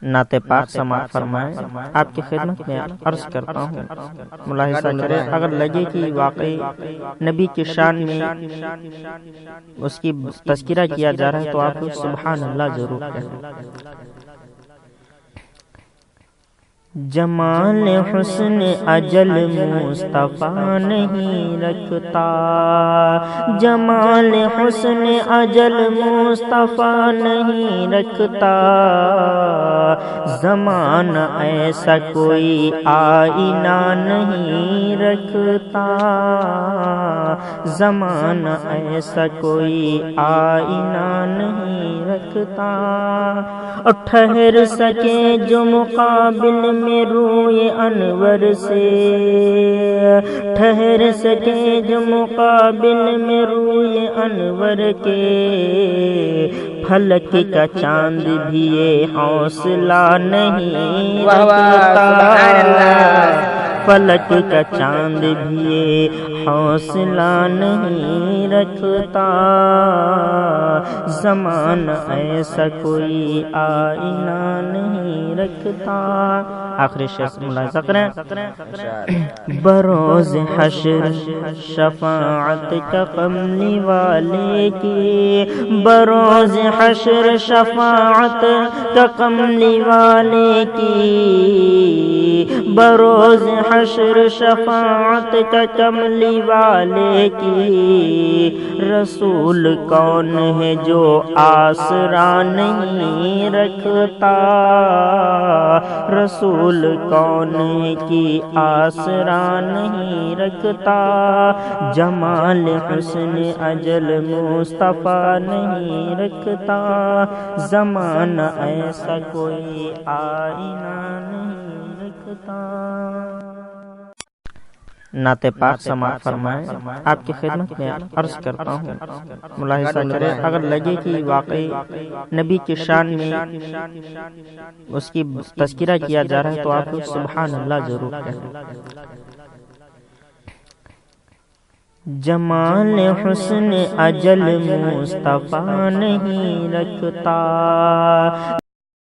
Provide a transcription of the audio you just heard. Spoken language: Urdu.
نعت پاک سماعت فرمائیں۔ آپ کی خدمت میں عرض کرتا ہوں، ملاحظہ کریں، اگر لگے کہ واقعی نبی کی شان میں اس کی تذکرہ کیا جا رہا ہے تو آپ سبحان اللہ ضرور کہیں۔ جمال حسن اجل مصطفیٰ نہیں رکھتا، جمال حسن اجل مصطفیٰ نہیں رکھتا، زمانہ ایسا کوئی آئینہ نہیں رکھتا، زمانہ ایسا کوئی آئینہ نہیں رکھتا، ٹھہر سکے جو مقابل میں روئے انور سے، ٹھہر سکے جو مقابل میں روئے انور کے، فلک کا چاند بھی یہ حوصلہ نہیں رکھتا، فلک کا چاند بھی یہ حوصلہ نہیں رکھتا، زمانہ ایسا کوئی آئینہ نہیں رکھتا۔ آخری شخص ملاحظہ کریں، بروز حشر شفاعت کا کملی والے کی، بروز حشر شفاعت کا کملی والے کی، بروز حشر شفاعت کا کملی والے کی، رسول کون ہے جو آسرا نہیں رکھتا، رسول کون ہے کی آسرا نہیں رکھتا، جمال حسن اجل مصطفیٰ نہیں رکھتا، زمانہ ایسا کوئی آئینہ نہیں رکھتا۔ نعت پاک سماعت فرمائیں۔ آپ کی خدمت میں عرض کرتا ہوں، ملاحظہ کریں، اگر لگے کہ واقعی نبی کی شان میں اس کی تذکرہ کیا جا رہا ہے تو آپ سبحان اللہ ضرور کہیں۔ جمال حسن اجل مصطفیٰ نہیں رکھتا،